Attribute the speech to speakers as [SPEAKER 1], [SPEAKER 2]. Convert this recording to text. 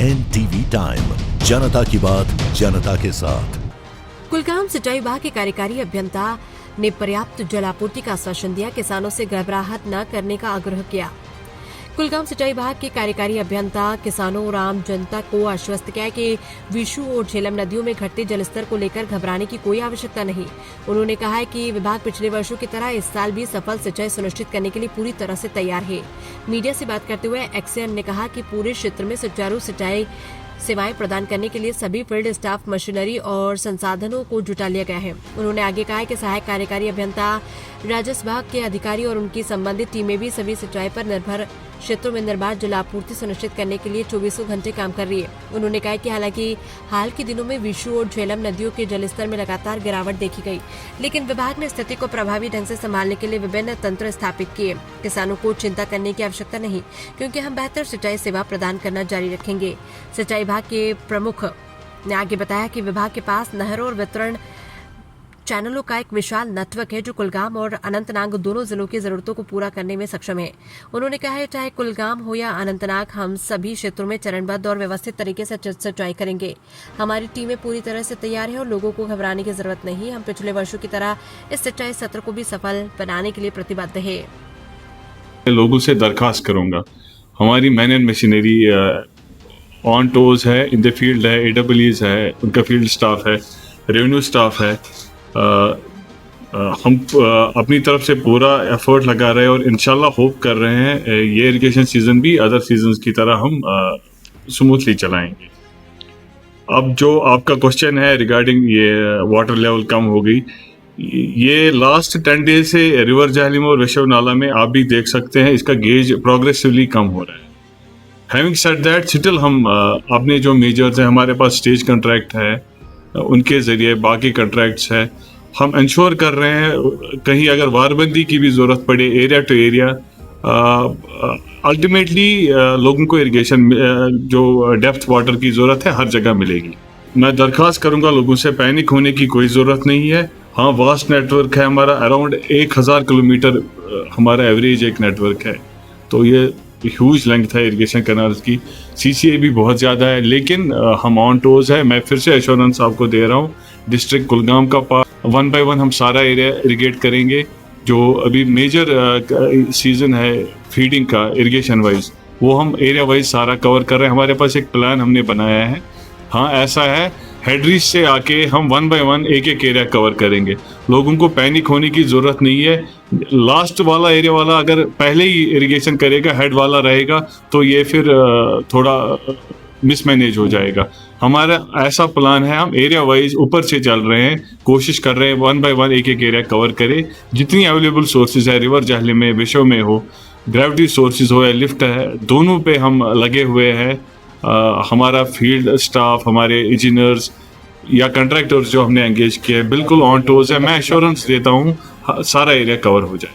[SPEAKER 1] NTV time, जनता की बात जनता के साथ।
[SPEAKER 2] कुलगाम सिंचाई विभाग के कार्यकारी अभियंता ने पर्याप्त जल आपूर्ति का आश्वासन दिया, किसानों से घबराहट न करने का आग्रह किया। कुलगाम सिंचाई विभाग के कार्यकारी अभियंता किसानों और आम जनता को आश्वस्त किया कि विशु और झेलम नदियों में घटते जलस्तर को लेकर घबराने की कोई आवश्यकता नहीं। उन्होंने कहा है कि विभाग पिछले वर्षों की तरह इस साल भी सफल सिंचाई सुनिश्चित करने के लिए पूरी तरह से तैयार है। मीडिया से बात करते हुए एक्सएन ने कहा कि पूरे क्षेत्र में सुचारू सिंचाई सेवाएं प्रदान करने के लिए सभी फील्ड स्टाफ, मशीनरी और संसाधनों को जुटा लिया गया है। उन्होंने आगे कहा कि सहायक कार्यकारी अभियंता, राजस्व विभाग के अधिकारी और उनकी संबंधित टीमें भी सभी सिंचाई पर निर्भर क्षेत्रों में निर्बाध जल आपूर्ति सुनिश्चित करने के लिए 24 घंटे काम कर रही है। उन्होंने कहा कि हालांकि हाल के दिनों में विशु और झेलम नदियों के जलस्तर में लगातार गिरावट देखी गई, लेकिन विभाग ने स्थिति को प्रभावी ढंग से संभालने के लिए विभिन्न तंत्र स्थापित किए। किसानों को चिंता करने की आवश्यकता नहीं, क्योंकि हम बेहतर सिंचाई सेवा प्रदान करना जारी रखेंगे। सिंचाई विभाग के प्रमुख ने आगे बताया कि विभाग के पास नहरों और वितरण चैनलों का एक विशाल नेटवर्क है जो कुलगाम और अनंतनाग दोनों जिलों की जरूरतों को पूरा करने में सक्षम है। उन्होंने कहा है चाहे कुलगाम हो या अनंतनाग, हम सभी क्षेत्रों में चरणबद्ध और व्यवस्थित तरीके से सिंचाई करेंगे। हमारी टीमें पूरी तरह से तैयार है और लोगों को घबराने की जरूरत नहीं। हम पिछले वर्षों की तरह इस सिंचाई सत्र को भी सफल बनाने के लिए प्रतिबद्ध है।
[SPEAKER 3] लोगों से दरखास्त करूंगा, हमारी man and machinery on toes है, इन द फील्ड है, AWEs है, उनका फील्ड स्टाफ है, रेवेन्यू स्टाफ है। हम अपनी तरफ से पूरा एफर्ट लगा रहे हैं और इंशाल्लाह होप कर रहे हैं ये इरिगेशन सीजन भी अदर सीजन्स की तरह हम स्मूथली चलाएंगे। अब जो आपका क्वेश्चन है रिगार्डिंग ये वाटर लेवल कम हो गई, ये लास्ट 10 डेज से रिवर जाहलिम और विशव नाला में आप भी देख सकते हैं इसका गेज प्रोग्रेसिवली कम हो रहा है। हैविंग सेड दैट, स्टिल हम अपने जो मेजर्स हैं, हमारे पास स्टेज कॉन्ट्रैक्ट है, उनके ज़रिए बाकी कॉन्ट्रैक्ट्स है, हम इंश्योर कर रहे हैं कहीं अगर वारबंदी की भी ज़रूरत पड़े एरिया टू एरिया, अल्टीमेटली लोगों को इरिगेशन जो डेप्थ वाटर की ज़रूरत है हर जगह मिलेगी। मैं दरख्वास्त करूंगा लोगों से पैनिक होने की कोई ज़रूरत नहीं है। हाँ, वास्ट नेटवर्क है हमारा, अराउंड 1000 किलोमीटर हमारा एवरेज एक नेटवर्क है, तो ये ह्यूज लेंथ है इरिगेशन कैनाल्स की। CCA भी बहुत ज़्यादा है, लेकिन हम ऑन टोज है। मैं फिर से एश्योरेंस आपको दे रहा हूँ, डिस्ट्रिक्ट कुलगाम का पार्ट 1 by 1 हम सारा एरिया इरिगेट करेंगे। जो अभी मेजर सीजन है फीडिंग का इरिगेशन वाइज, वो हम एरिया वाइज सारा कवर कर रहे हैं। हमारे पास एक प्लान हमने बनाया है। हाँ, ऐसा है, हेडरीज से आके हम 1 by 1 एक एरिया कवर करेंगे। लोगों को पैनिक होने की ज़रूरत नहीं है। लास्ट वाला एरिया वाला अगर पहले ही इरिगेशन करेगा, हेड वाला रहेगा, तो ये फिर थोड़ा मिसमैनेज हो जाएगा। हमारा ऐसा प्लान है, हम एरिया वाइज ऊपर से चल रहे हैं, कोशिश कर रहे हैं 1 by 1 एक एरिया कवर करें। जितनी अवेलेबल सोर्सेज है, रिवर जाहलिम में, विशव में हो, ग्रेविटी सोर्सेज हो या लिफ्ट है, दोनों पे हम लगे हुए हैं। हमारा फील्ड स्टाफ, हमारे इंजीनियर्स या कंट्रैक्टर्स जो हमने एंगेज किए बिल्कुल ऑन टोज है। मैं एश्योरेंस देता हूँ सारा एरिया कवर हो जाए।